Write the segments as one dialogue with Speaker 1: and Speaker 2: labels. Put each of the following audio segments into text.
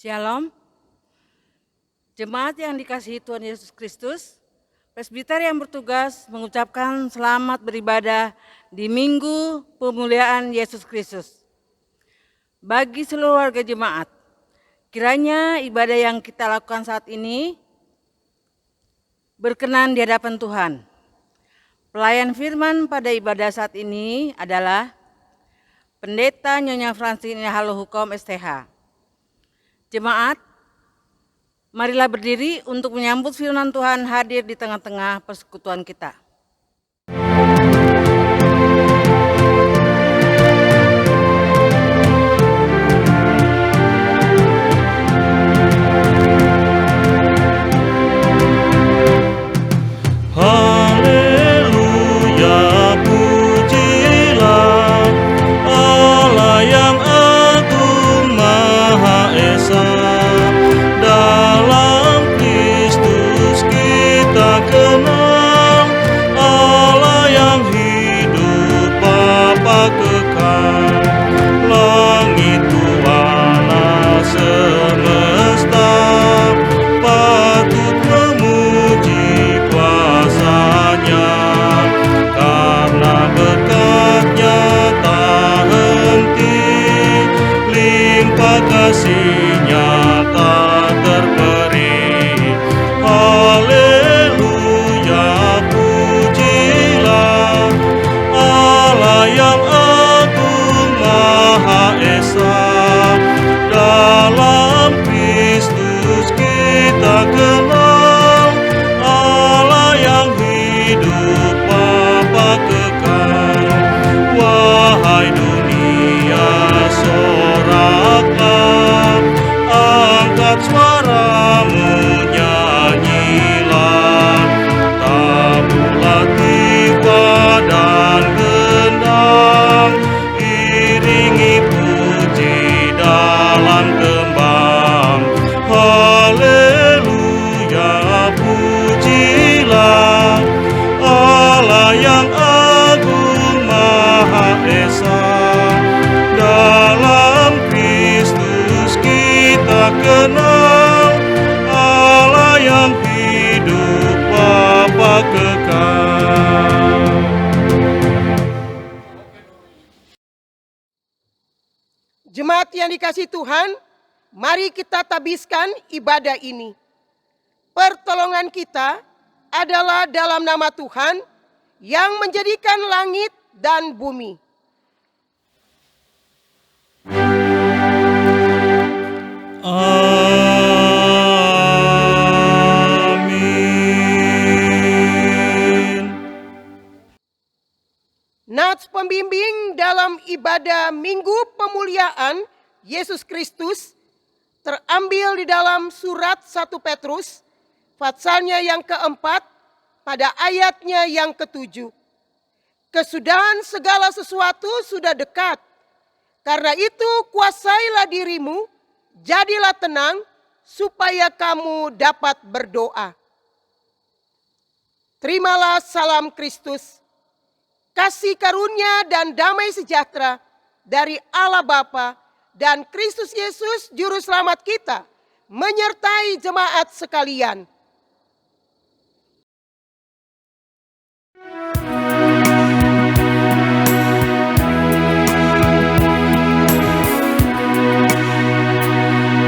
Speaker 1: Shalom, jemaat yang dikasihi Tuhan Yesus Kristus, presbiter yang bertugas mengucapkan selamat beribadah di Minggu Pemuliaan Yesus Kristus. Bagi seluruh warga jemaat, kiranya ibadah yang kita lakukan saat ini berkenan di hadapan Tuhan. Pelayan firman pada ibadah saat ini adalah Pendeta Nyonya Fransina Halohukom STH. Jemaat, marilah berdiri untuk menyambut firman Tuhan hadir di tengah-tengah persekutuan kita.
Speaker 2: Jemaat yang dikasihi Tuhan, mari kita tabiskan ibadah ini. Pertolongan kita adalah dalam nama Tuhan yang menjadikan langit dan bumi.
Speaker 3: Amin.
Speaker 2: Nats pembimbing dalam ibadah Minggu Pemuliaan Yesus Kristus terambil di dalam surat 1 Petrus, pasalnya yang keempat, pada ayatnya yang ketujuh. Kesudahan segala sesuatu sudah dekat. Karena itu kuasailah dirimu, jadilah tenang, supaya kamu dapat berdoa. Terimalah salam Kristus. Kasih karunia dan damai sejahtera dari Allah Bapa dan Kristus Yesus Juru Selamat kita menyertai jemaat sekalian.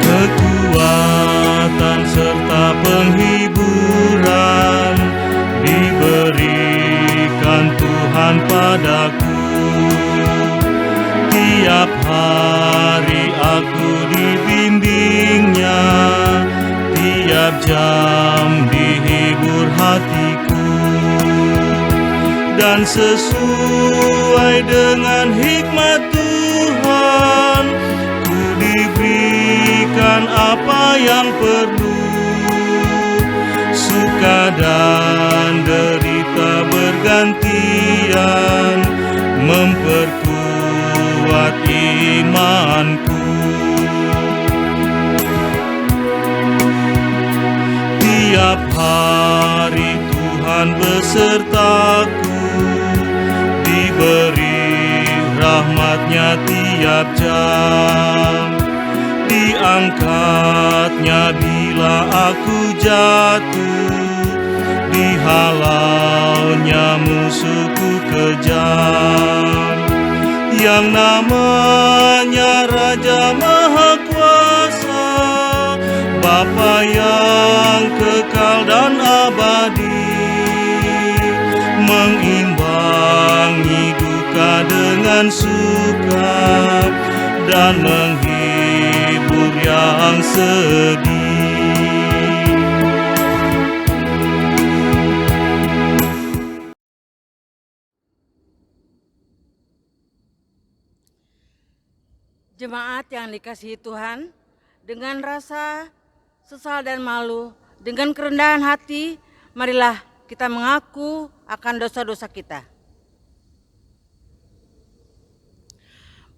Speaker 3: Kekuatan serta penghiburan diberikan Tuhan padaku. Tiap hari aku dibimbingnya, tiap jam dihibur hatiku. Dan sesuai dengan hikmat Tuhan, ku diberikan apa yang perlu. Suka dan derita bergantian memperkuat imanku. Tiap hari Tuhan besertaku, diberi rahmat-Nya tiap jam. Di angkatnya bila aku jatuh, dihalaunya musuhku kejam. Yang namanya Raja Maha Kuasa, Bapa yang kekal dan abadi, mengimbangi duka dengan suka dan menghibur yang sedih.
Speaker 1: Jemaat yang dikasihi Tuhan, dengan rasa sesal dan malu, dengan kerendahan hati, marilah kita mengaku akan dosa-dosa kita.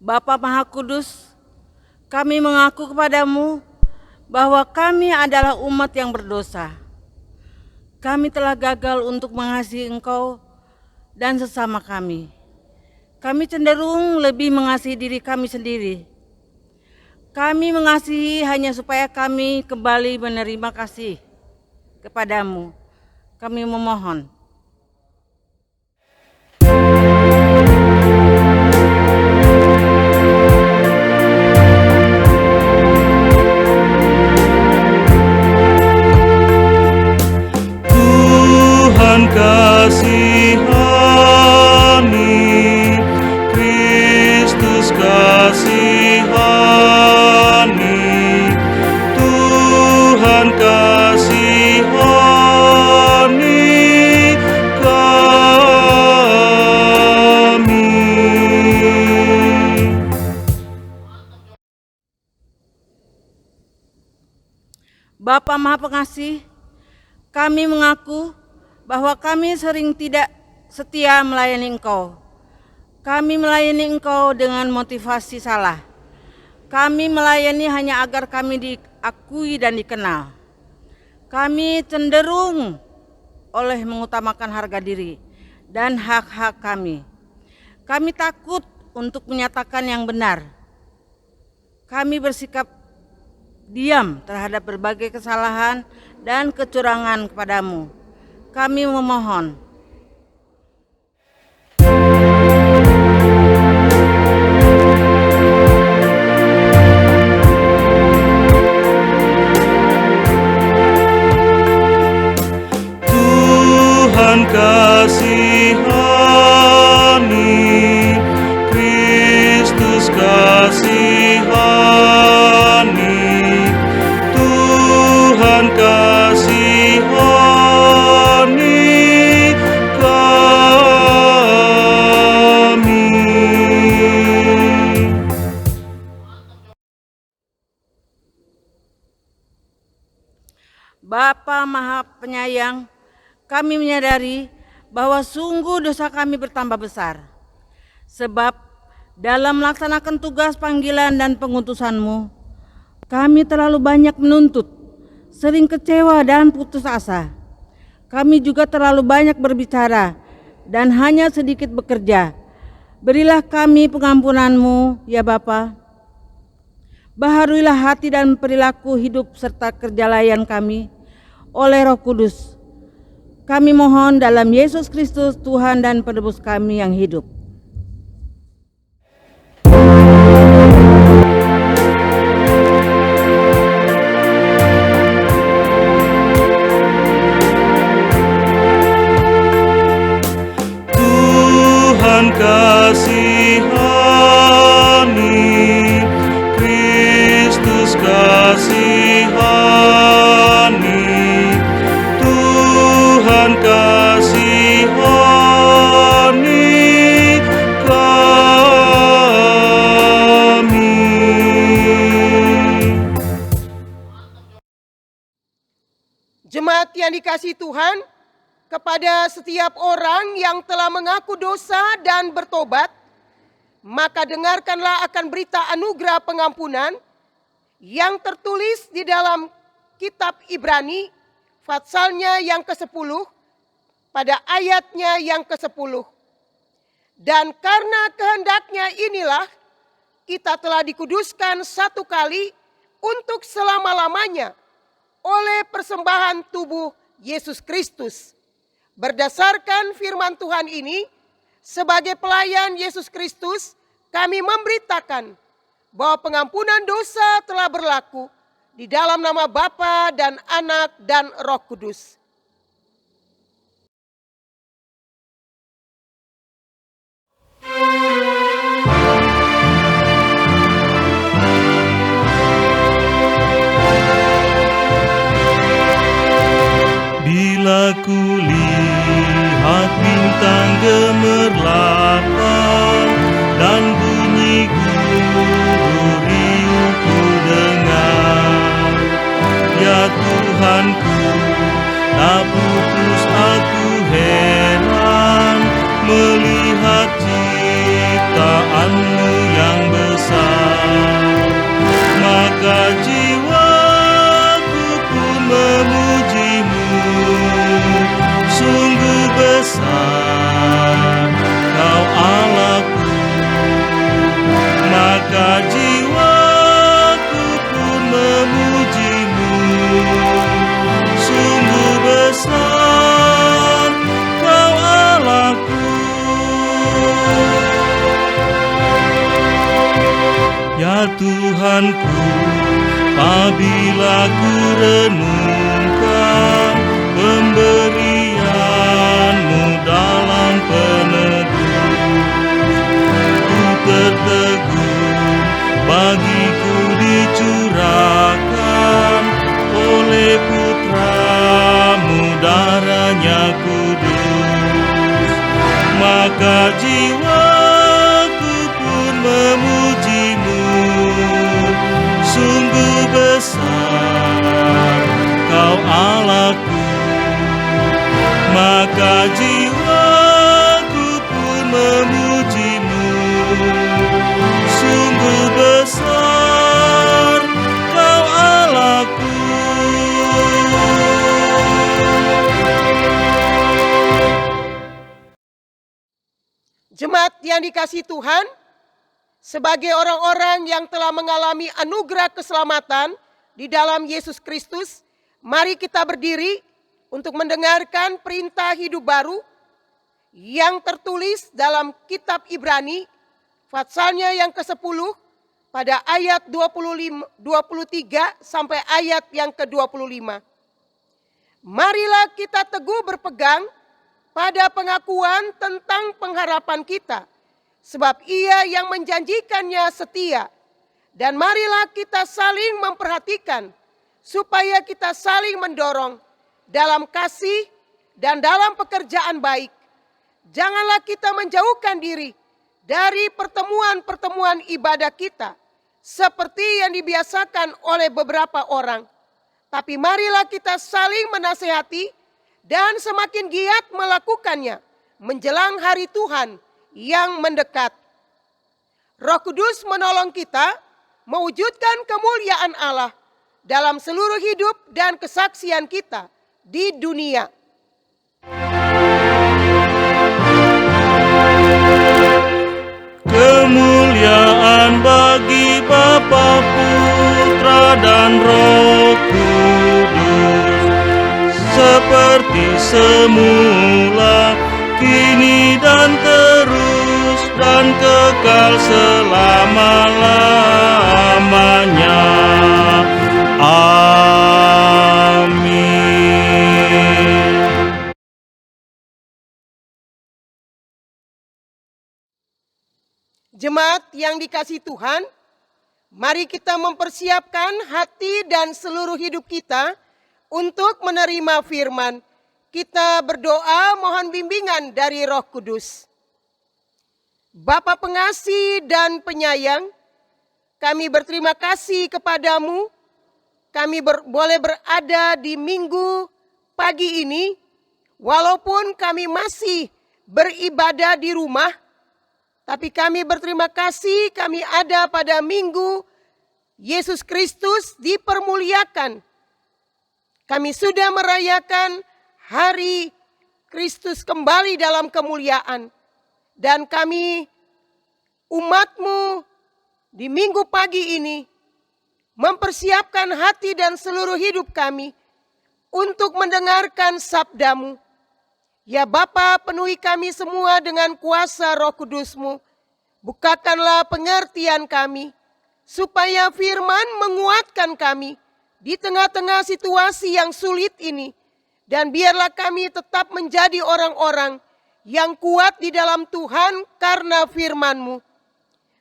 Speaker 1: Bapa Maha Kudus, kami mengaku kepadamu bahwa kami adalah umat yang berdosa. Kami telah gagal untuk mengasihi Engkau dan sesama kami. Kami cenderung lebih mengasihi diri kami sendiri. Kami mengasihi hanya supaya kami kembali menerima kasih kepadamu. Kami memohon.
Speaker 3: Tuhan kasihani, Kristus kasihani, Tuhan kasihani kami.
Speaker 1: Bapa Maha Pengasih, kami mengaku bahwa kami sering tidak setia melayani Engkau. Kami melayani Engkau dengan motivasi salah. Kami melayani hanya agar kami diakui dan dikenal. Kami cenderung oleh mengutamakan harga diri dan hak-hak kami. Kami takut untuk menyatakan yang benar. Kami bersikap diam terhadap berbagai kesalahan dan kecurangan kepadamu. Kami memohon.
Speaker 3: Tuhan kasihani, Kristus kasihani, Tuhan kasihani kami.
Speaker 1: Bapa Maha Penyayang, kami menyadari bahwa sungguh dosa kami bertambah besar. Sebab dalam melaksanakan tugas panggilan dan pengutusan-Mu, kami terlalu banyak menuntut, sering kecewa dan putus asa. Kami juga terlalu banyak berbicara dan hanya sedikit bekerja. Berilah kami pengampunan-Mu, ya Bapa. Baharuilah hati dan perilaku hidup serta kerja layan kami oleh Roh Kudus. Kami mohon dalam Yesus Kristus, Tuhan dan Penebus kami yang hidup.
Speaker 3: Tuhan kasihani, Kristus kasihani, Tuhan kasihani kami.
Speaker 2: Jemaat yang dikasihi Tuhan, kepada setiap orang yang telah mengaku dosa dan bertobat, maka dengarkanlah akan berita anugerah pengampunan yang tertulis di dalam kitab Ibrani, patsalnya yang ke-10, pada ayatnya yang ke-10. Dan karena kehendaknya inilah kita telah dikuduskan satu kali untuk selama-lamanya oleh persembahan tubuh Yesus Kristus. Berdasarkan firman Tuhan ini, sebagai pelayan Yesus Kristus, kami memberitakan bahwa pengampunan dosa telah berlaku di dalam nama Bapa dan Anak dan Roh Kudus.
Speaker 3: Bila ku lihat bintang gemerlapan dan bunyi gurih ku dengar, ya Tuhanku, tak putus aku heran melihat ciptaan-Mu yang besar. Maka jiwaku pun memuji-Mu, sungguh besar Kau Allahku. Maka jiwaku pun memuji-Mu, sungguh besar Kau Allahku. Ya Tuhanku, apabila ku renungkan pemberian-Mu dalam peneduh, ku tertegun bagiku dicurahkan oleh Putra-Mu darahnya kudus. Maka jiwaku pun memuji-Mu, sungguh besar Kau Allahku. Maka jiwaku pun memuji-Mu, sungguh besar Kau Allahku.
Speaker 2: Jemaat yang dikasihi Tuhan, sebagai orang-orang yang telah mengalami anugerah keselamatan di dalam Yesus Kristus, mari kita berdiri untuk mendengarkan perintah hidup baru yang tertulis dalam kitab Ibrani, pasalnya yang ke-10 pada ayat 23 sampai ayat yang ke-25. Marilah kita teguh berpegang pada pengakuan tentang pengharapan kita, sebab Ia yang menjanjikannya setia. Dan marilah kita saling memperhatikan, supaya kita saling mendorong dalam kasih dan dalam pekerjaan baik. Janganlah kita menjauhkan diri dari pertemuan-pertemuan ibadah kita, seperti yang dibiasakan oleh beberapa orang. Tapi marilah kita saling menasehati dan semakin giat melakukannya menjelang hari Tuhan yang mendekat. Roh Kudus menolong kita mewujudkan kemuliaan Allah dalam seluruh hidup dan kesaksian kita di dunia.
Speaker 3: Kemuliaan bagi Bapa, Putra dan Roh Kudus, seperti semula, kini dan terus, dan kekal selama-lamanya. Amin.
Speaker 2: Jemaat yang dikasihi Tuhan, mari kita mempersiapkan hati dan seluruh hidup kita untuk menerima firman. Kita berdoa mohon bimbingan dari Roh Kudus. Bapa pengasih dan penyayang, kami berterima kasih kepadamu. Kami boleh berada di minggu pagi ini, walaupun kami masih beribadah di rumah, tapi kami berterima kasih kami ada pada minggu Yesus Kristus dipermuliakan. Kami sudah merayakan hari Kristus kembali dalam kemuliaan. Dan kami umat-Mu di minggu pagi ini mempersiapkan hati dan seluruh hidup kami untuk mendengarkan sabda-Mu. Ya Bapa, penuhi kami semua dengan kuasa Roh Kudus-Mu. Bukakanlah pengertian kami, supaya firman menguatkan kami di tengah-tengah situasi yang sulit ini. Dan biarlah kami tetap menjadi orang-orang yang kuat di dalam Tuhan karena firman-Mu.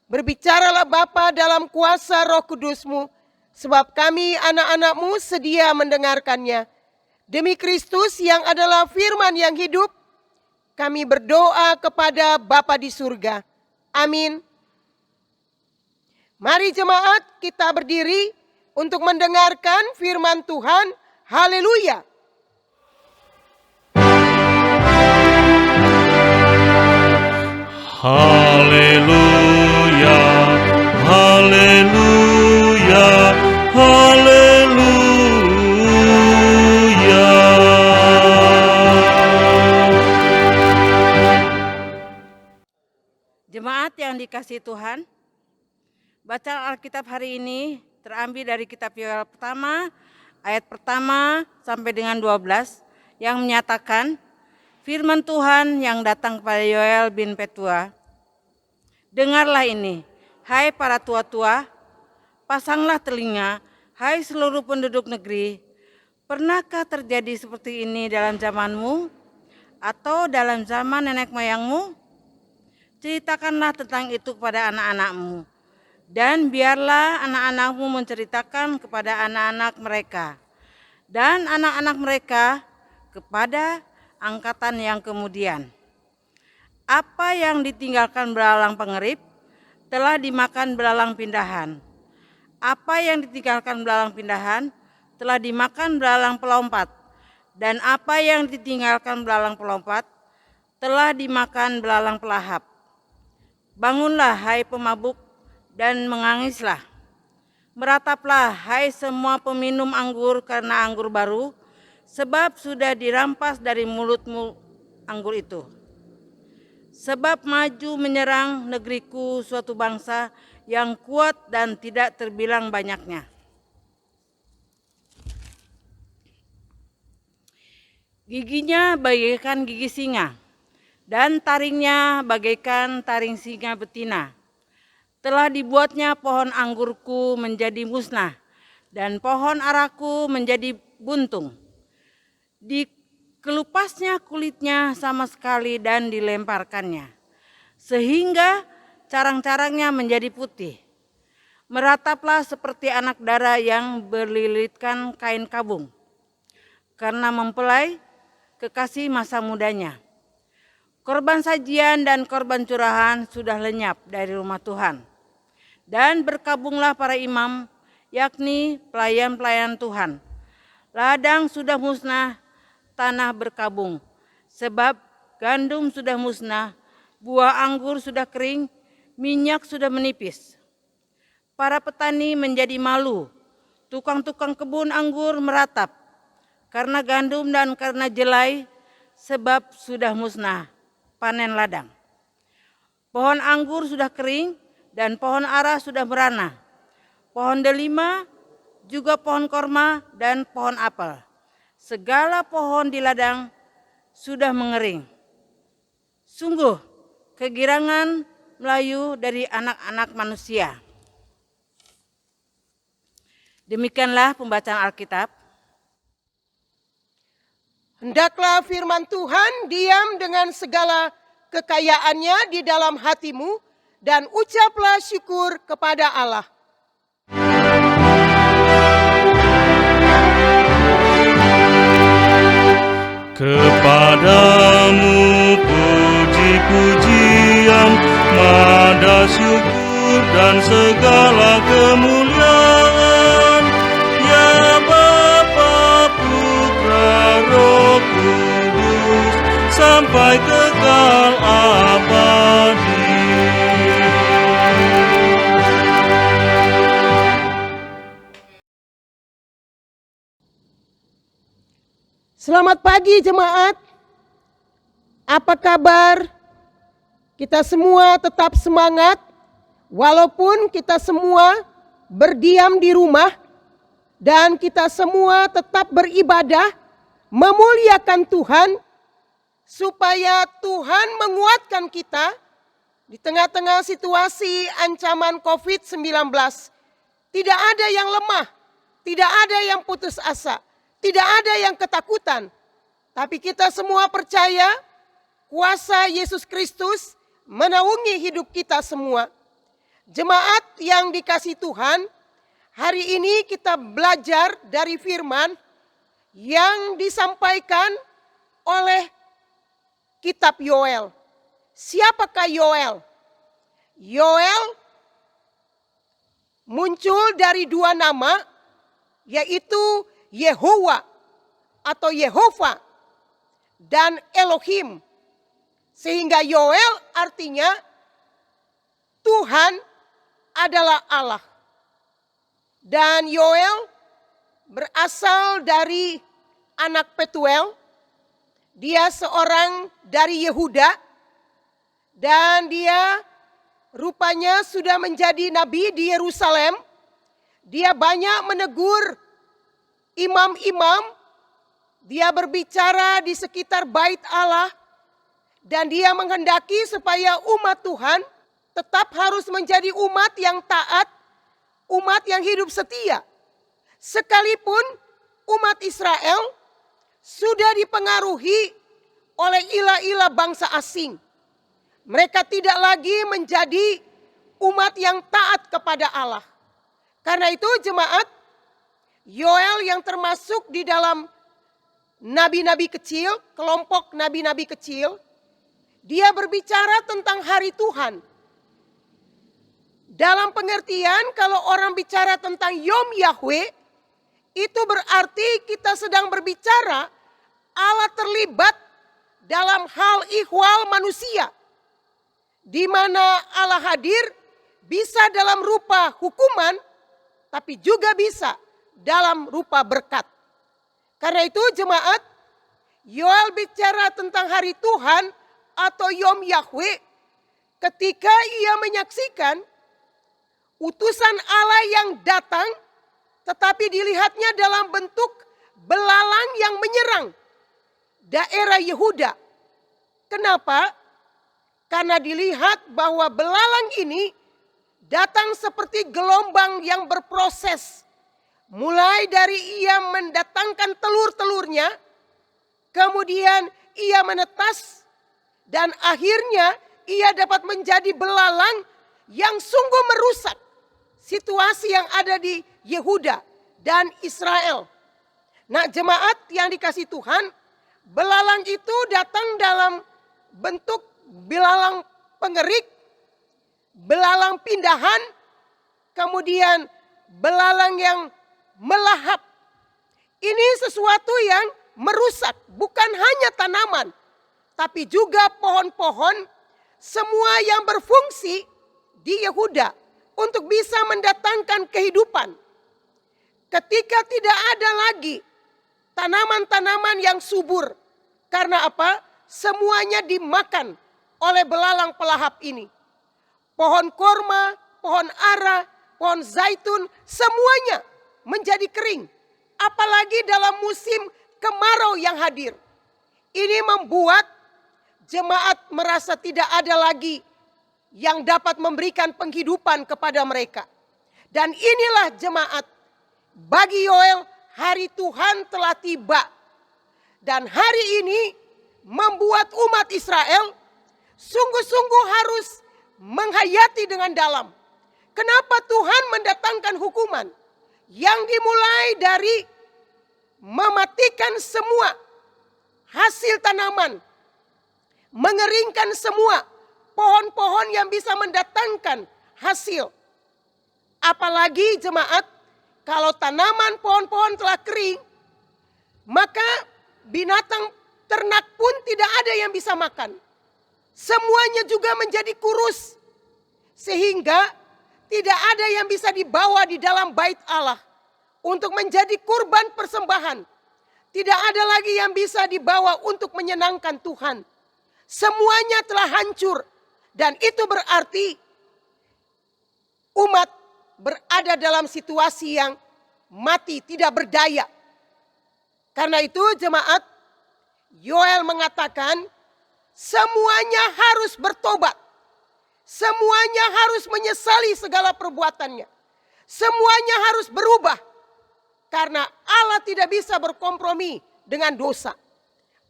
Speaker 2: Berbicaralah Bapa dalam kuasa Roh Kudus-Mu, sebab kami anak-anak-Mu sedia mendengarkannya. Demi Kristus yang adalah firman yang hidup, kami berdoa kepada Bapa di surga. Amin. Mari jemaat kita berdiri untuk mendengarkan firman Tuhan. Haleluya.
Speaker 3: Haleluya, haleluya, haleluya.
Speaker 1: Jemaat yang dikasihi Tuhan, bacaan Alkitab hari ini terambil dari kitab Yoel pertama, ayat pertama sampai dengan 12, yang menyatakan firman Tuhan yang datang kepada Yoel bin Petua. Dengarlah ini, hai para tua-tua, pasanglah telinga, hai seluruh penduduk negeri. Pernahkah terjadi seperti ini dalam zamanmu atau dalam zaman nenek moyangmu? Ceritakanlah tentang itu kepada anak-anakmu, dan biarlah anak-anakmu menceritakan kepada anak-anak mereka, dan anak-anak mereka kepada angkatan yang kemudian. Apa yang ditinggalkan belalang pengerip telah dimakan belalang pindahan. Apa yang ditinggalkan belalang pindahan telah dimakan belalang pelompat. Dan apa yang ditinggalkan belalang pelompat telah dimakan belalang pelahap. Bangunlah hai pemabuk dan mengangislah. Merataplah hai semua peminum anggur karena anggur baru, sebab sudah dirampas dari mulutmu anggur itu. Sebab maju menyerang negeriku suatu bangsa yang kuat dan tidak terbilang banyaknya. Giginya bagaikan gigi singa, dan taringnya bagaikan taring singa betina. Telah dibuatnya pohon anggurku menjadi musnah, dan pohon araku menjadi buntung. Dikelupasnya kulitnya sama sekali dan dilemparkannya, sehingga carang-carangnya menjadi putih. Merataplah seperti anak dara yang berlilitkan kain kabung, karena mempelai kekasih masa mudanya. Korban sajian dan korban curahan sudah lenyap dari rumah Tuhan. Dan berkabunglah para imam, yakni pelayan-pelayan Tuhan. Ladang sudah musnah, tanah berkabung, sebab gandum sudah musnah, buah anggur sudah kering, minyak sudah menipis. Para petani menjadi malu, tukang-tukang kebun anggur meratap, karena gandum dan karena jelai, sebab sudah musnah panen ladang. Pohon anggur sudah kering dan pohon ara sudah beranak. Pohon delima, juga pohon korma dan pohon apel. Segala pohon di ladang sudah mengering. Sungguh kegirangan melayu dari anak-anak manusia. Demikianlah pembacaan Alkitab.
Speaker 2: Hendaklah firman Tuhan diam dengan segala kekayaannya di dalam hatimu, dan ucaplah syukur kepada Allah.
Speaker 3: Kepadamu puji-pujian, mada syukur dan segala kemuliaan, ya Bapa, Putra, Roh Kudus, sampai kekal abadi.
Speaker 2: Selamat pagi jemaat. Apa kabar? Kita semua tetap semangat walaupun kita semua berdiam di rumah dan kita semua tetap beribadah, memuliakan Tuhan, supaya Tuhan menguatkan kita di tengah-tengah situasi ancaman COVID-19. Tidak ada yang lemah, tidak ada yang putus asa, tidak ada yang ketakutan. Tapi kita semua percaya kuasa Yesus Kristus menaungi hidup kita semua. Jemaat yang dikasihi Tuhan, hari ini kita belajar dari firman yang disampaikan oleh kitab Yoel. Siapakah Yoel? Yoel muncul dari dua nama, yaitu Yehowa atau Yehova dan Elohim. Sehingga Yoel artinya Tuhan adalah Allah. Dan Yoel berasal dari anak Petuel. Dia seorang dari Yehuda dan dia rupanya sudah menjadi nabi di Yerusalem. Dia banyak menegur imam-imam. Dia berbicara di sekitar bait Allah dan dia menghendaki supaya umat Tuhan tetap harus menjadi umat yang taat, umat yang hidup setia. Sekalipun umat Israel sudah dipengaruhi oleh ilah-ilah bangsa asing. Mereka tidak lagi menjadi umat yang taat kepada Allah. Karena itu jemaat, Yoel yang termasuk di dalam nabi-nabi kecil, kelompok nabi-nabi kecil, dia berbicara tentang hari Tuhan. Dalam pengertian kalau orang bicara tentang Yom Yahweh, itu berarti kita sedang berbicara Allah terlibat dalam hal ihwal manusia. Di mana Allah hadir bisa dalam rupa hukuman, tapi juga bisa dalam rupa berkat. Karena itu jemaat, Yoel bicara tentang hari Tuhan atau Yom Yahweh ketika ia menyaksikan utusan Allah yang datang, tetapi dilihatnya dalam bentuk belalang yang menyerang daerah Yehuda. Kenapa? Karena dilihat bahwa belalang ini datang seperti gelombang yang berproses. Mulai dari ia mendatangkan telur-telurnya, kemudian ia menetas, dan akhirnya ia dapat menjadi belalang yang sungguh merusak situasi yang ada di Yehuda dan Israel. Nah, jemaat yang dikasihi Tuhan, belalang itu datang dalam bentuk belalang pengerik, belalang pindahan, kemudian belalang yang melahap. Ini sesuatu yang merusak, bukan hanya tanaman, tapi juga pohon-pohon, semua yang berfungsi di Yehuda untuk bisa mendatangkan kehidupan. Ketika tidak ada lagi tanaman-tanaman yang subur. Karena apa? Semuanya dimakan oleh belalang pelahap ini. Pohon korma, pohon ara, pohon zaitun, semuanya menjadi kering. Apalagi dalam musim kemarau yang hadir. Ini membuat jemaat merasa tidak ada lagi yang dapat memberikan penghidupan kepada mereka. Dan inilah jemaat, bagi Yoel hari Tuhan telah tiba. Dan hari ini membuat umat Israel sungguh-sungguh harus menghayati dengan dalam. Kenapa Tuhan mendatangkan hukuman yang dimulai dari mematikan semua hasil tanaman, mengeringkan semua pohon-pohon yang bisa mendatangkan hasil. Apalagi jemaat, kalau tanaman pohon-pohon telah kering, maka binatang ternak pun tidak ada yang bisa makan. Semuanya juga menjadi kurus. Sehingga tidak ada yang bisa dibawa di dalam bait Allah untuk menjadi kurban persembahan. Tidak ada lagi yang bisa dibawa untuk menyenangkan Tuhan. Semuanya telah hancur. Dan itu berarti umat berada dalam situasi yang mati, tidak berdaya. Karena itu jemaat, Yoel mengatakan semuanya harus bertobat. Semuanya harus menyesali segala perbuatannya. Semuanya harus berubah. Karena Allah tidak bisa berkompromi dengan dosa.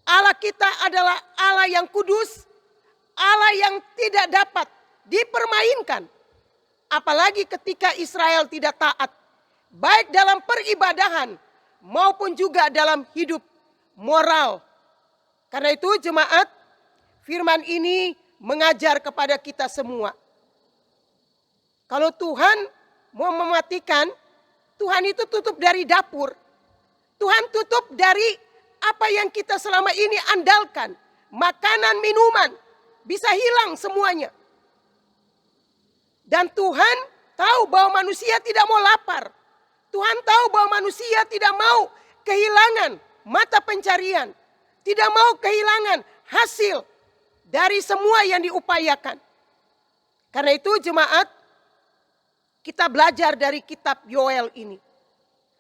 Speaker 2: Allah kita adalah Allah yang kudus, Allah yang tidak dapat dipermainkan. Apalagi ketika Israel tidak taat, baik dalam peribadahan maupun juga dalam hidup moral. Karena itu jemaat, firman ini mengajar kepada kita semua. Kalau Tuhan mau mematikan, Tuhan itu tutup dari dapur. Tuhan tutup dari apa yang kita selama ini andalkan. Makanan, minuman, bisa hilang semuanya. Dan Tuhan tahu bahwa manusia tidak mau lapar. Tuhan tahu bahwa manusia tidak mau kehilangan mata pencarian. Tidak mau kehilangan hasil dari semua yang diupayakan. Karena itu jemaat, kita belajar dari kitab Yoel ini.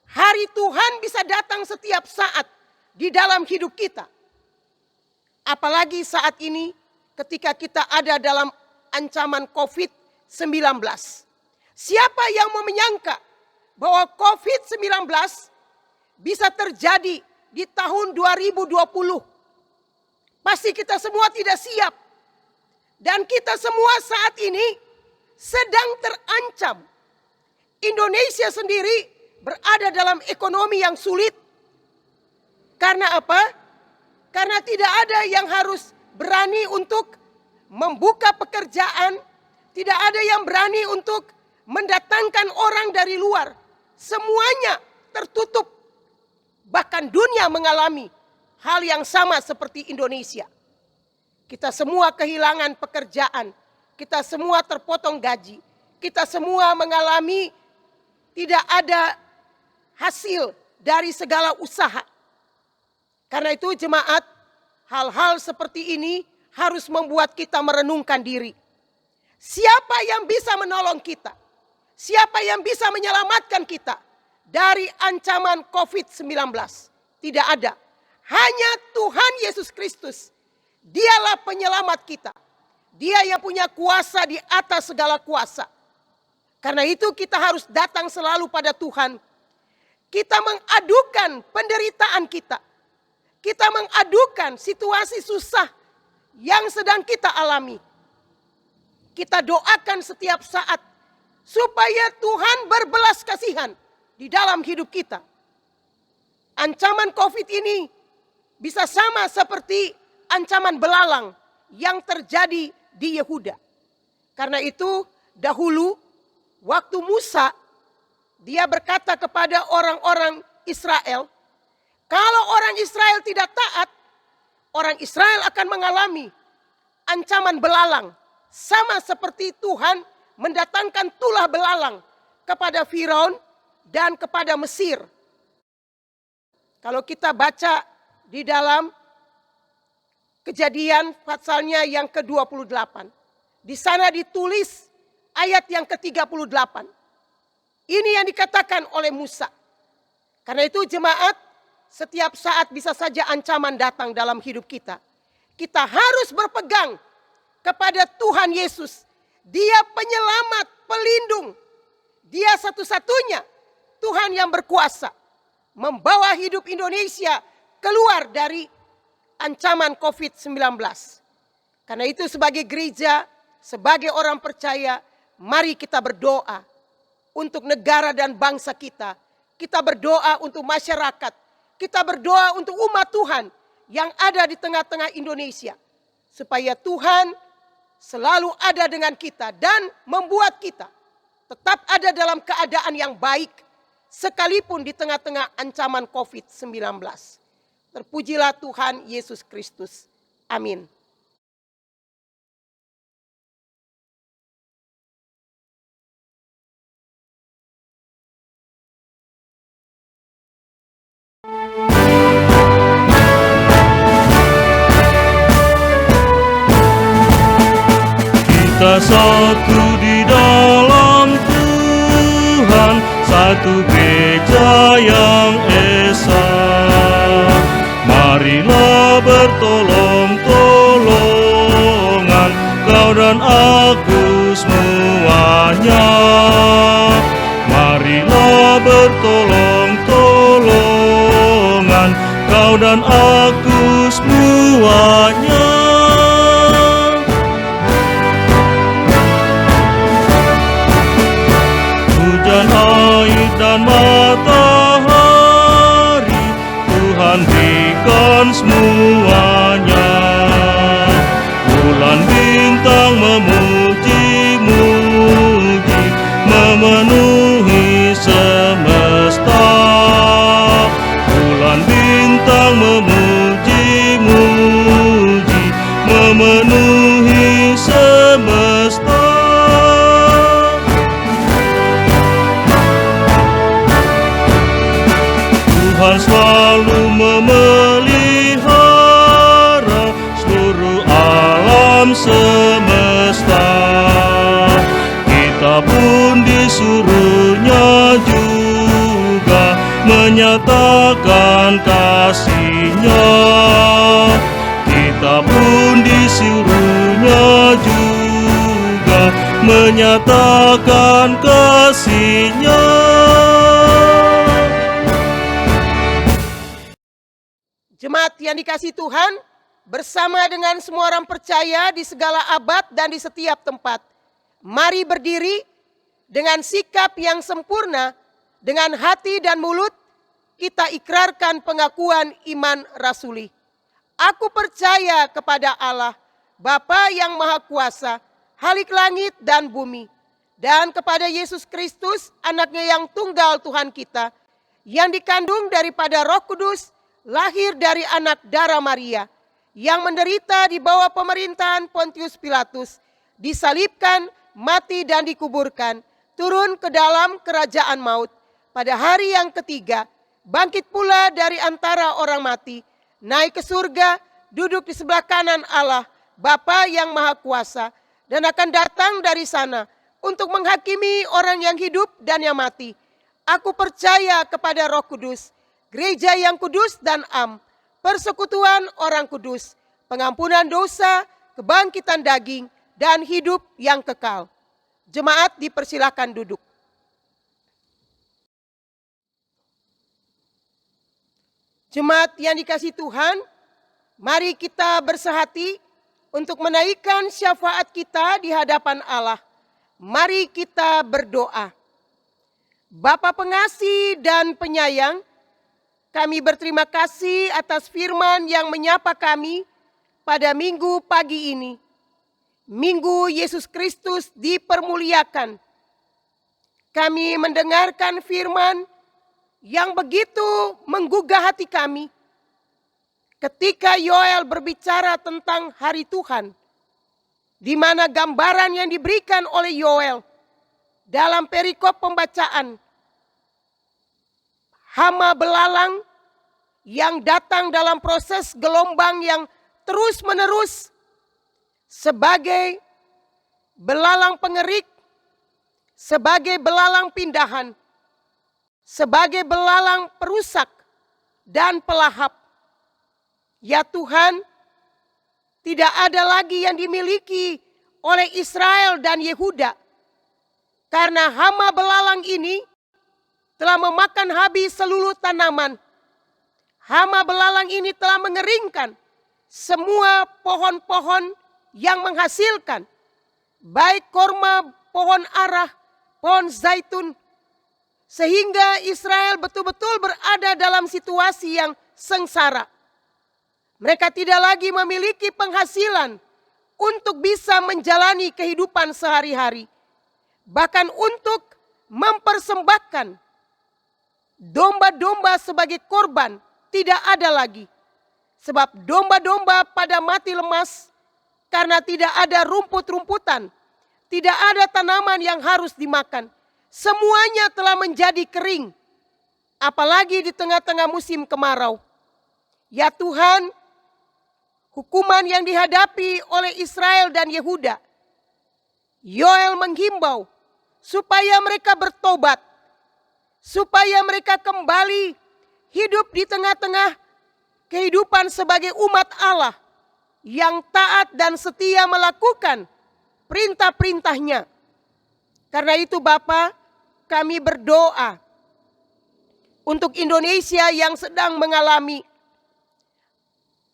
Speaker 2: Hari Tuhan bisa datang setiap saat di dalam hidup kita. Apalagi saat ini ketika kita ada dalam ancaman COVID-19. Siapa yang mau menyangka bahwa COVID-19 bisa terjadi di tahun 2020. Pasti kita semua tidak siap. Dan kita semua saat ini sedang terancam. Indonesia sendiri berada dalam ekonomi yang sulit. Karena apa? Karena tidak ada yang harus berani untuk membuka pekerjaan. Tidak ada yang berani untuk mendatangkan orang dari luar. Semuanya tertutup. Bahkan dunia mengalami hal yang sama seperti Indonesia. Kita semua kehilangan pekerjaan. Kita semua terpotong gaji. Kita semua mengalami tidak ada hasil dari segala usaha. Karena itu jemaat, hal-hal seperti ini harus membuat kita merenungkan diri. Siapa yang bisa menolong kita? Siapa yang bisa menyelamatkan kita dari ancaman COVID-19? Tidak ada. Hanya Tuhan Yesus Kristus. Dialah penyelamat kita. Dia yang punya kuasa di atas segala kuasa. Karena itu kita harus datang selalu pada Tuhan. Kita mengadukan penderitaan kita. Kita mengadukan situasi susah yang sedang kita alami. Kita doakan setiap saat supaya Tuhan berbelas kasihan di dalam hidup kita. Ancaman COVID ini bisa sama seperti ancaman belalang yang terjadi di Yehuda. Karena itu dahulu waktu Musa, dia berkata kepada orang-orang Israel, kalau orang Israel tidak taat, orang Israel akan mengalami ancaman belalang. Sama seperti Tuhan mendatangkan tulah belalang kepada Firaun dan kepada Mesir. Kalau kita baca di dalam Kejadian pasalnya yang ke-28. Di sana ditulis ayat yang ke-38. Ini yang dikatakan oleh Musa. Karena itu jemaat, setiap saat bisa saja ancaman datang dalam hidup kita. Kita harus berpegang kepada Tuhan Yesus. Dia penyelamat, pelindung. Dia satu-satunya Tuhan yang berkuasa membawa hidup Indonesia keluar dari ancaman COVID-19. Karena itu sebagai gereja, sebagai orang percaya, mari kita berdoa untuk negara dan bangsa kita. Kita berdoa untuk masyarakat. Kita berdoa untuk umat Tuhan yang ada di tengah-tengah Indonesia. Supaya Tuhan selalu ada dengan kita dan membuat kita tetap ada dalam keadaan yang baik. Sekalipun di tengah-tengah ancaman COVID-19. Terpujilah Tuhan Yesus Kristus. Amin.
Speaker 3: Kita satu di dalam Tuhan. satu gereja yang esa. Marilah bertolong-tolongan, kau dan aku semuanya. Marilah bertolong-tolongan, kau dan aku semuanya. Hujan, air, dan matahari Tuhan berikan semuanya. Bulan bintang memuji-muji, memenuhi semesta. Bulan bintang memuji-muji, memenuhi semesta. Tuhan selalu memelihara seluruh alam semesta. Kita pun disuruhnya juga menyatakan kasih-Nya. Kita pun disuruhnya juga menyatakan kasih-Nya.
Speaker 2: Jemaat yang dikasihi Tuhan, bersama dengan semua orang percaya di segala abad dan di setiap tempat, mari berdiri dengan sikap yang sempurna, dengan hati dan mulut, kita ikrarkan pengakuan iman rasuli. Aku percaya kepada Allah, Bapa yang Maha Kuasa, Khalik langit dan bumi, dan kepada Yesus Kristus, anaknya yang tunggal Tuhan kita, yang dikandung daripada Roh Kudus, lahir dari anak darah Maria, yang menderita di bawah pemerintahan Pontius Pilatus, disalibkan, mati dan dikuburkan, turun ke dalam kerajaan maut. Pada hari yang ketiga, bangkit pula dari antara orang mati, naik ke surga, duduk di sebelah kanan Allah, Bapa yang Maha Kuasa, dan akan datang dari sana untuk menghakimi orang yang hidup dan yang mati. Aku percaya kepada Roh Kudus, gereja yang kudus dan am, persekutuan orang kudus, pengampunan dosa, kebangkitan daging, dan hidup yang kekal. Jemaat dipersilakan duduk. Jemaat yang dikasihi Tuhan, mari kita bersehati untuk menaikkan syafaat kita di hadapan Allah. Mari kita berdoa. Bapa pengasih dan penyayang, kami berterima kasih atas firman yang menyapa kami pada minggu pagi ini. Minggu Yesus Kristus dipermuliakan. Kami mendengarkan firman yang begitu menggugah hati kami. Ketika Yoel berbicara tentang hari Tuhan, di mana gambaran yang diberikan oleh Yoel dalam perikop pembacaan, hama belalang yang datang dalam proses gelombang yang terus-menerus sebagai belalang pengerik, sebagai belalang pindahan, sebagai belalang perusak dan pelahap. Ya Tuhan, tidak ada lagi yang dimiliki oleh Israel dan Yehuda, karena hama belalang ini telah memakan habis seluruh tanaman. Hama belalang ini telah mengeringkan semua pohon-pohon yang menghasilkan, baik korma, pohon arah, pohon zaitun, sehingga Israel betul-betul berada dalam situasi yang sengsara. Mereka tidak lagi memiliki penghasilan untuk bisa menjalani kehidupan sehari-hari, bahkan untuk mempersembahkan domba-domba sebagai korban tidak ada lagi. Sebab domba-domba pada mati lemas karena tidak ada rumput-rumputan, tidak ada tanaman yang harus dimakan. Semuanya telah menjadi kering, apalagi di tengah-tengah musim kemarau. Ya Tuhan, hukuman yang dihadapi oleh Israel dan Yehuda, Yoel menghimbau supaya mereka bertobat, supaya mereka kembali hidup di tengah-tengah kehidupan sebagai umat Allah yang taat dan setia melakukan perintah-perintahnya. Karena itu Bapa, kami berdoa untuk Indonesia yang sedang mengalami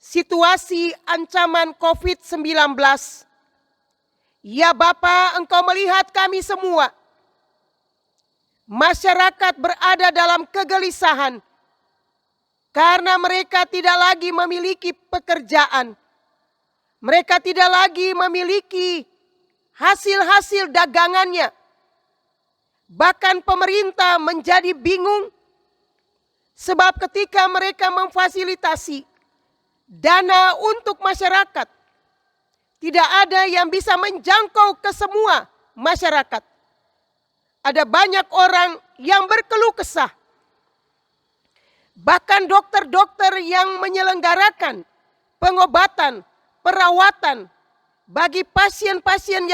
Speaker 2: situasi ancaman COVID-19. Ya Bapa, Engkau melihat kami semua. Masyarakat berada dalam kegelisahan karena mereka tidak lagi memiliki pekerjaan. Mereka tidak lagi memiliki hasil-hasil dagangannya. Bahkan pemerintah menjadi bingung sebab ketika mereka memfasilitasi dana untuk masyarakat, tidak ada yang bisa menjangkau ke semua masyarakat. Ada banyak orang yang berkeluh kesah. Bahkan dokter-dokter yang menyelenggarakan pengobatan, perawatan bagi pasien-pasien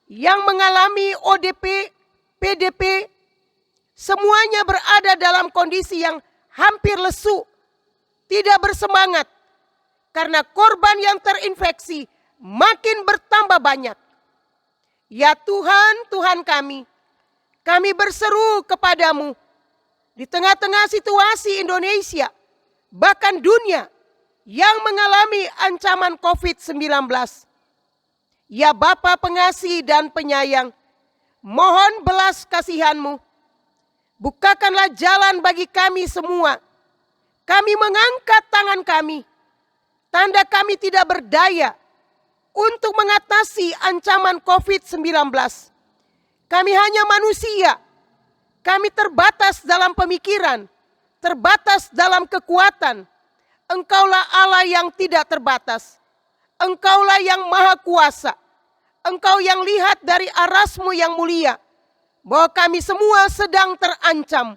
Speaker 2: yang mengalami ODP, PDP, semuanya berada dalam kondisi yang hampir lesu, tidak bersemangat, karena korban yang terinfeksi makin bertambah banyak. Ya Tuhan, Tuhan kami berseru kepadamu di tengah-tengah situasi Indonesia, bahkan dunia yang mengalami ancaman COVID-19. Ya Bapa pengasih dan penyayang, mohon belas kasihan-Mu. Bukakanlah jalan bagi kami semua. Kami mengangkat tangan kami, tanda kami tidak berdaya untuk mengatasi ancaman COVID-19. Kami hanya manusia. Kami terbatas dalam pemikiran, terbatas dalam kekuatan. Engkaulah Allah yang tidak terbatas. Engkaulah yang maha kuasa. Engkau yang lihat dari arasmu yang mulia, bahwa kami semua sedang terancam.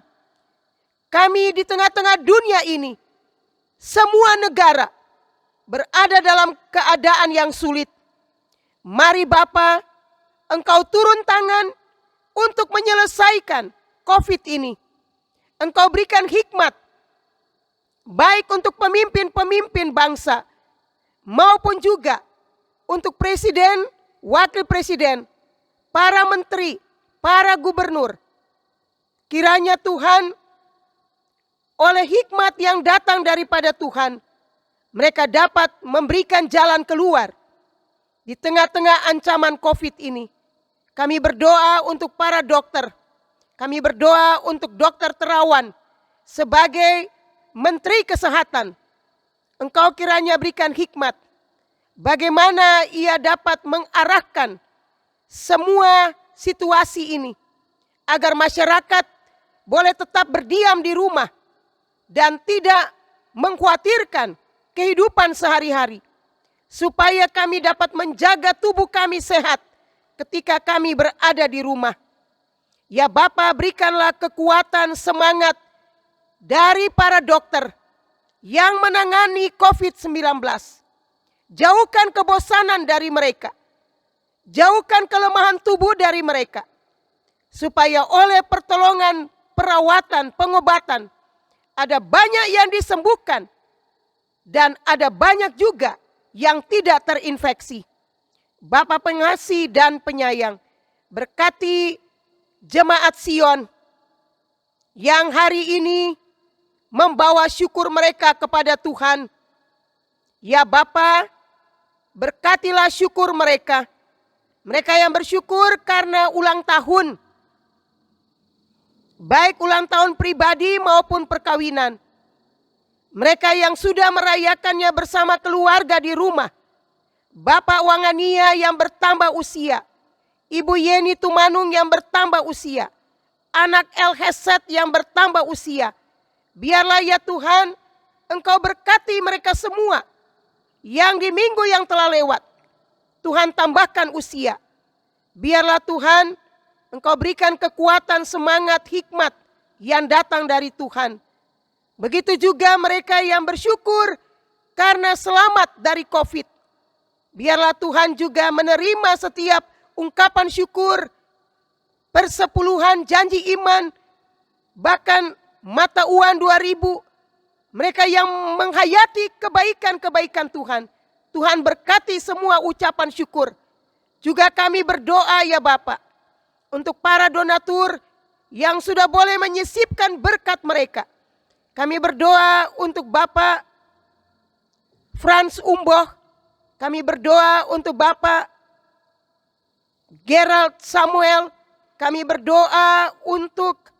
Speaker 2: Kami di tengah-tengah dunia ini, semua negara berada dalam keadaan yang sulit. Mari Bapa, Engkau turun tangan untuk menyelesaikan COVID ini. Engkau berikan hikmat, baik untuk pemimpin-pemimpin bangsa, maupun juga untuk presiden, wakil presiden, para menteri, para gubernur. Kiranya Tuhan, oleh hikmat yang datang daripada Tuhan, mereka dapat memberikan jalan keluar di tengah-tengah ancaman COVID ini. Kami berdoa untuk para dokter. Kami berdoa untuk Dokter Terawan sebagai Menteri Kesehatan. Engkau kiranya berikan hikmat bagaimana ia dapat mengarahkan semua situasi ini agar masyarakat boleh tetap berdiam di rumah dan tidak mengkhawatirkan kehidupan sehari-hari, supaya kami dapat menjaga tubuh kami sehat ketika kami berada di rumah. Ya Bapa, berikanlah kekuatan, semangat dari para dokter yang menangani COVID-19. Jauhkan kebosanan dari mereka. Jauhkan kelemahan tubuh dari mereka. Supaya oleh pertolongan, perawatan, pengobatan, ada banyak yang disembuhkan dan ada banyak juga yang tidak terinfeksi. Bapa pengasih dan penyayang, berkati jemaat Sion yang hari ini membawa syukur mereka kepada Tuhan. Ya Bapa, berkatilah syukur mereka. Mereka yang bersyukur karena ulang tahun, baik ulang tahun pribadi maupun perkawinan. Mereka yang sudah merayakannya bersama keluarga di rumah. Bapak Wangania yang bertambah usia, Ibu Yeni Tumanung yang bertambah usia, anak El Heset yang bertambah usia. Biarlah ya Tuhan, Engkau berkati mereka semua yang di minggu yang telah lewat. Tuhan tambahkan usia. Biarlah Tuhan, Engkau berikan kekuatan, semangat, hikmat yang datang dari Tuhan. Begitu juga mereka yang bersyukur karena selamat dari COVID. Biarlah Tuhan juga menerima setiap ungkapan syukur, persepuluhan janji iman bahkan mata uang 2.000, mereka yang menghayati kebaikan-kebaikan Tuhan. Tuhan berkati semua ucapan syukur. Juga kami berdoa ya Bapak, untuk para donatur yang sudah boleh menyisipkan berkat mereka. Kami berdoa untuk Bapak Frans Umboh. Kami berdoa untuk Bapak Gerald Samuel. Kami berdoa untuk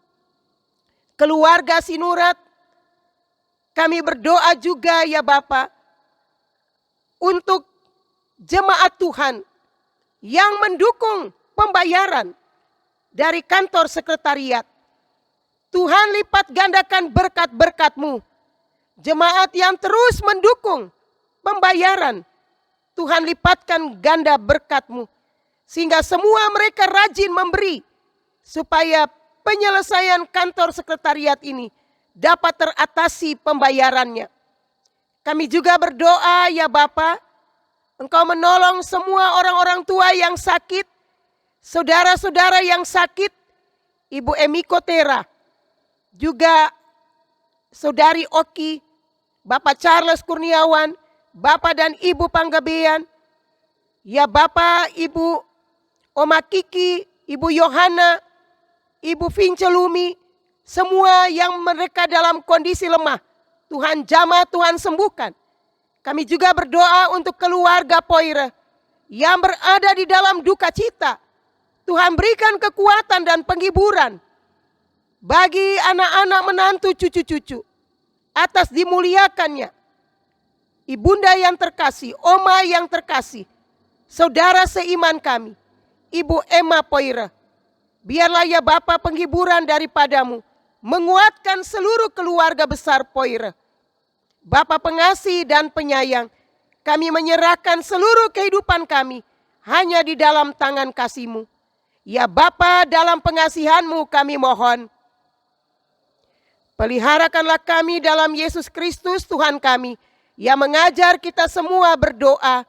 Speaker 2: keluarga Sinurat. Kami berdoa juga ya Bapak untuk jemaat Tuhan yang mendukung pembayaran dari kantor sekretariat. Tuhan lipat gandakan berkat-berkat-Mu. Jemaat yang terus mendukung pembayaran, Tuhan lipatkan ganda berkat-Mu. Sehingga semua mereka rajin memberi, supaya penyelesaian kantor sekretariat ini dapat teratasi pembayarannya. Kami juga berdoa ya Bapa, Engkau menolong semua orang-orang tua yang sakit, saudara-saudara yang sakit, Ibu Emiko Tera, juga Saudari Oki, Bapak Charles Kurniawan, Bapak dan Ibu Panggabean, ya Bapak, Ibu Oma Kiki, Ibu Yohana, Ibu Vincelumi, semua yang mereka dalam kondisi lemah, Tuhan jamah, Tuhan sembuhkan. Kami juga berdoa untuk keluarga Poire yang berada di dalam duka cita. Tuhan berikan kekuatan dan penghiburan bagi anak-anak menantu cucu-cucu atas dimuliakannya. Ibunda yang terkasih, Oma yang terkasih, saudara seiman kami, Ibu Emma Poire. Biarlah ya Bapa penghiburan daripadamu menguatkan seluruh keluarga besar Poire. Bapa pengasih dan penyayang, kami menyerahkan seluruh kehidupan kami hanya di dalam tangan kasih-Mu. Ya Bapa, dalam pengasihan-Mu kami mohon, peliharakanlah kami dalam Yesus Kristus Tuhan kami, yang mengajar kita semua berdoa.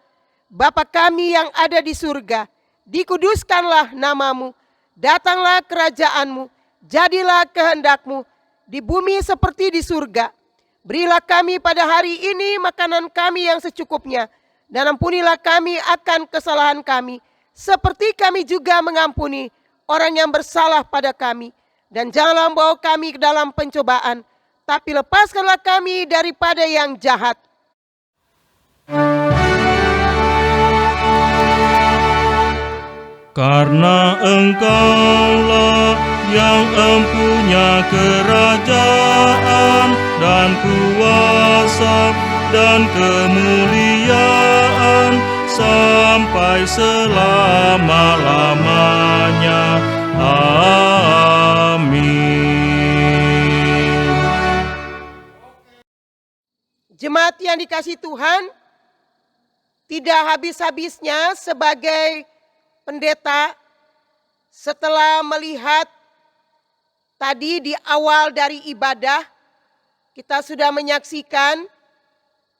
Speaker 2: Bapa kami yang ada di surga, dikuduskanlah nama-Mu, datanglah kerajaan-Mu, jadilah kehendak-Mu di bumi seperti di surga. Berilah kami pada hari ini makanan kami yang secukupnya, dan ampunilah kami akan kesalahan kami, seperti kami juga mengampuni orang yang bersalah pada kami. Dan janganlah membawa kami ke dalam pencobaan, tapi lepaskanlah kami daripada yang jahat.
Speaker 3: Karena Engkaulah yang empunya kerajaan dan kuasa dan kemuliaan sampai selama-lamanya. Amin.
Speaker 2: Jemaat yang dikasihi Tuhan, tidak habis-habisnya sebagai pendeta, setelah melihat tadi di awal dari ibadah, kita sudah menyaksikan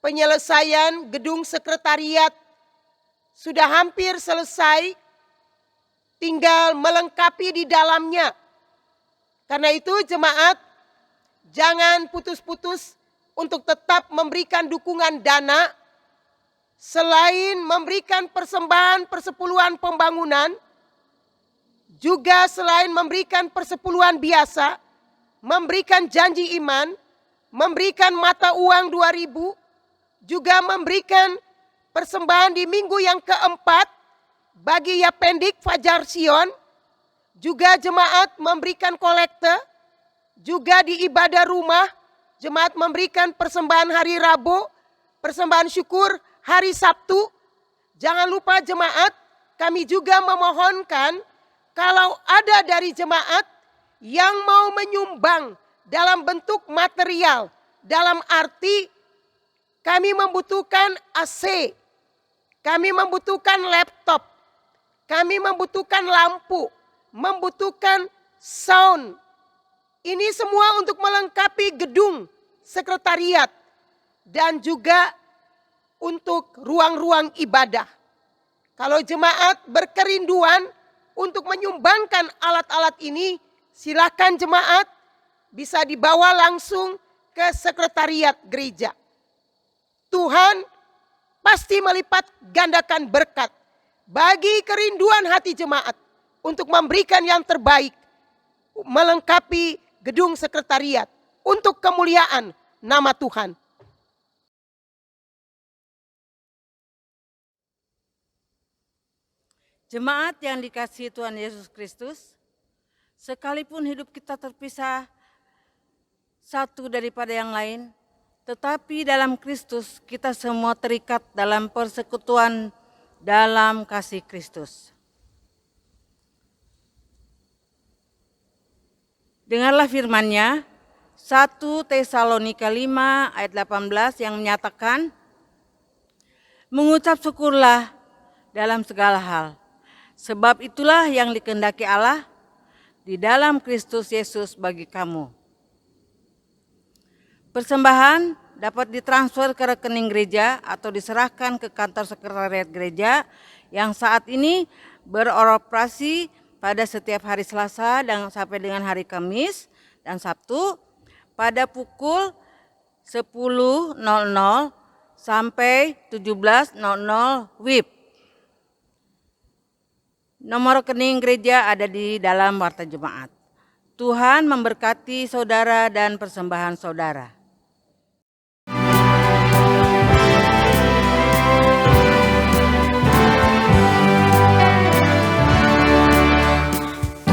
Speaker 2: penyelesaian gedung sekretariat sudah hampir selesai, tinggal melengkapi di dalamnya. Karena itu jemaat, jangan putus-putus untuk tetap memberikan dukungan dana, selain memberikan persembahan persepuluhan pembangunan, juga selain memberikan persepuluhan biasa, memberikan janji iman, memberikan mata uang 2.000, juga memberikan persembahan di minggu yang keempat bagi Yapendik Fajar Sion, juga jemaat memberikan kolekte, juga di ibadah rumah, jemaat memberikan persembahan hari Rabu, persembahan syukur hari Sabtu. Jangan lupa jemaat, kami juga memohonkan kalau ada dari jemaat yang mau menyumbang dalam bentuk material, dalam arti kami membutuhkan AC, kami membutuhkan laptop, kami membutuhkan lampu, membutuhkan sound. Ini semua untuk melengkapi gedung sekretariat dan juga untuk ruang-ruang ibadah. Kalau jemaat berkerinduan untuk menyumbangkan alat-alat ini, silakan jemaat. bisa dibawa langsung ke sekretariat gereja. Tuhan pasti melipat gandakan berkat bagi kerinduan hati jemaat untuk memberikan yang terbaik, melengkapi gedung sekretariat untuk kemuliaan nama Tuhan.
Speaker 1: Jemaat yang dikasihi Tuhan Yesus Kristus, sekalipun hidup kita terpisah satu daripada yang lain, tetapi dalam Kristus kita semua terikat dalam persekutuan dalam kasih Kristus. Dengarlah firman-Nya, 1 Tesalonika 5 ayat 18 yang menyatakan, mengucap syukurlah dalam segala hal, sebab itulah yang dikehendaki Allah di dalam Kristus Yesus bagi kamu. Persembahan dapat ditransfer ke rekening gereja atau diserahkan ke kantor sekretariat gereja yang saat ini beroperasi pada setiap hari Selasa dan sampai dengan hari Kamis dan Sabtu pada pukul 10.00 sampai 17.00 WIB. Nomor rekening gereja ada di dalam warta jemaat. Tuhan memberkati saudara dan persembahan saudara.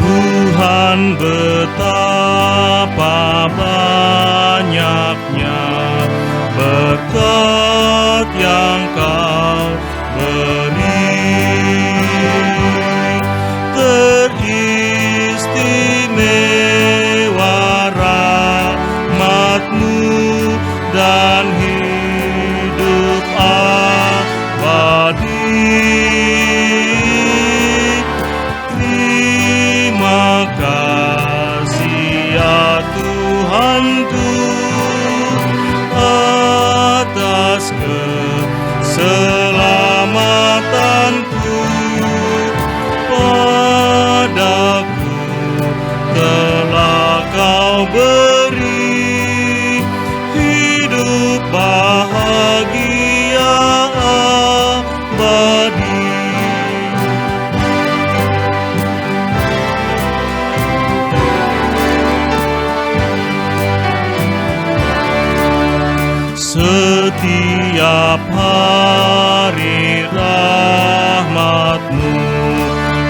Speaker 3: Tuhan betapa banyaknya berkat yang Kau beri, teristimewa rahmat-Mu dan hidup abadi. Terima kasih ya Tuhanku atas keselamatanku, padaku telah Kau beri hidup bahagia abadi. Setiap hari rahmat-Mu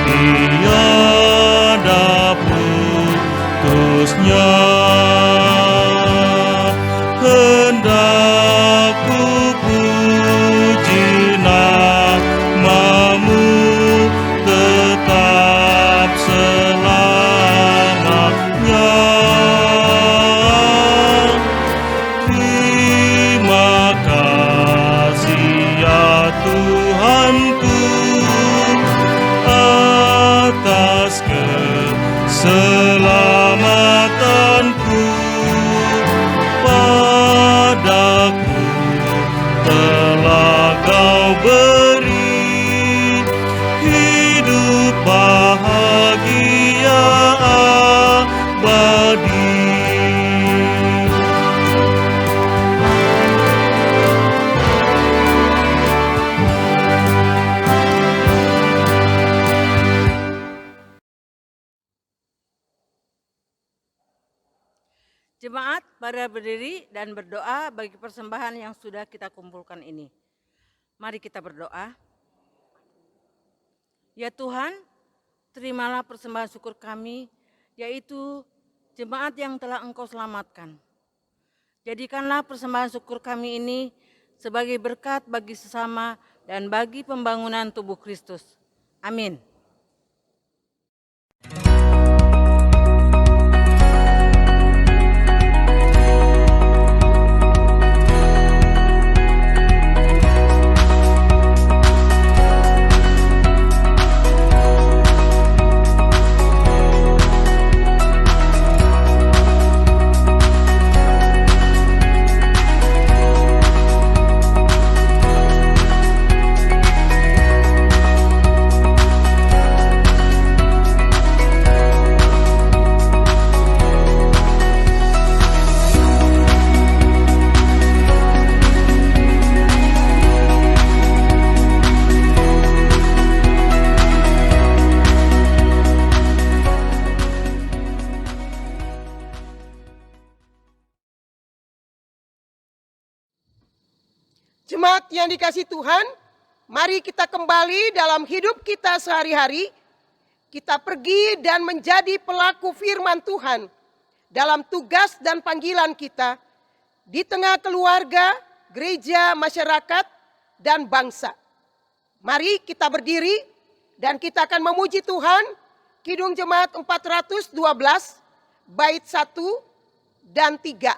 Speaker 3: tiada putusnya, hendak ku puji nama-Mu tetap selamanya. Terima kasih ya Tuhanku atas keselamatanku, padaku telah Kau beri hidup bahagia abadi.
Speaker 1: Jemaat, pada berdiri dan berdoa bagi persembahan yang sudah kita kumpulkan ini. Mari kita berdoa. Ya Tuhan, terimalah persembahan syukur kami, yaitu jemaat yang telah Engkau selamatkan. Jadikanlah persembahan syukur kami ini sebagai berkat bagi sesama dan bagi pembangunan tubuh Kristus. Amin.
Speaker 2: Jemaat yang dikasihi Tuhan, mari kita kembali dalam hidup kita sehari-hari. Kita pergi dan menjadi pelaku firman Tuhan dalam tugas dan panggilan kita di tengah keluarga, gereja, masyarakat, dan bangsa. Mari kita berdiri dan kita akan memuji Tuhan. Kidung Jemaat 412, bait 1 dan 3.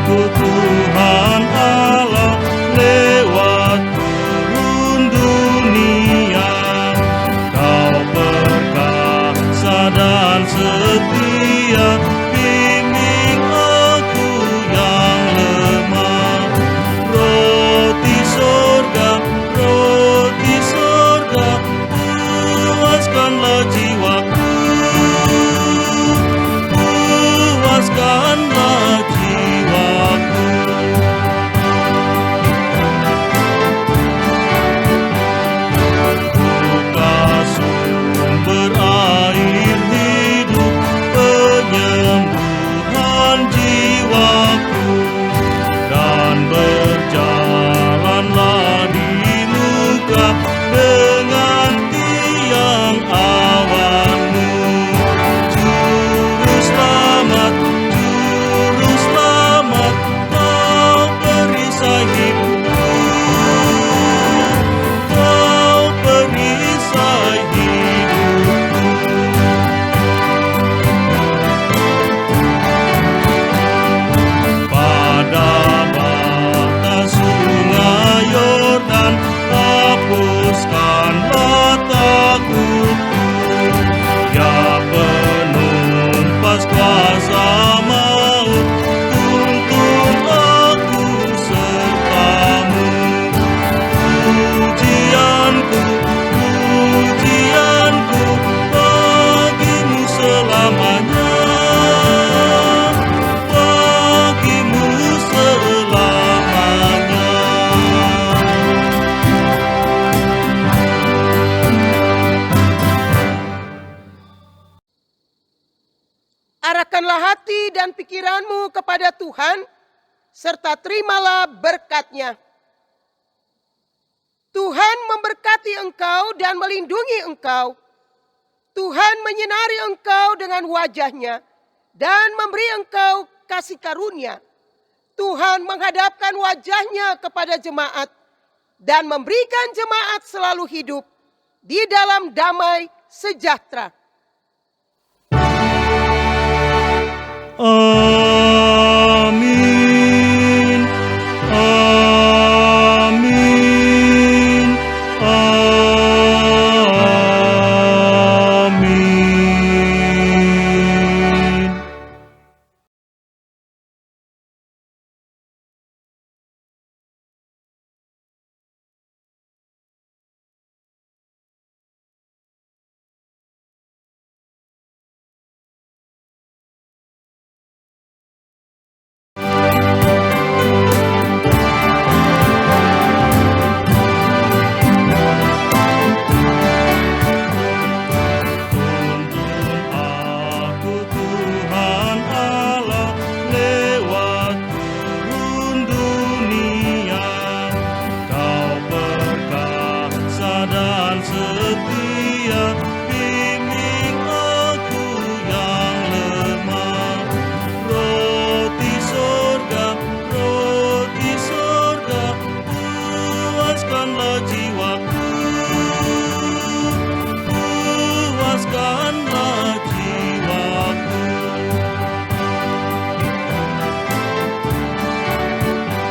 Speaker 3: Tuhan Allah lewat turun dunia, Kau perkasa dan setia, bimbing aku yang lemah. Roti sorga, puaskanlah jiwaku, puaskanlah jiwaku. Buka sumber air hidup, penyembuhan jiwaku, dan berjalanlah di muka dengan tiang awan-Mu. Juru selamat, Kau perisai hidupku, Kau perisai hidupku. Pada batas sungai Yordan, hapuskanlah takutku. Ya penumpas kuasa maut, tuntun aku serta-Mu. Pujianku, bagi-Mu selamanya, bagi-Mu selamanya.
Speaker 2: Arahkanlah hati dan pikiranmu kepada Tuhan, serta terimalah berkat-Nya. Tuhan memberkati engkau dan melindungi engkau. Tuhan menyinari engkau dengan wajah-Nya dan memberi engkau kasih karunia. Tuhan menghadapkan wajah-Nya kepada jemaat dan memberikan jemaat selalu hidup di dalam damai sejahtera.
Speaker 3: Amin, amin, amin. Tuntun aku Tuhan Allah lewat turun dunia, Kau perkasa dan setia,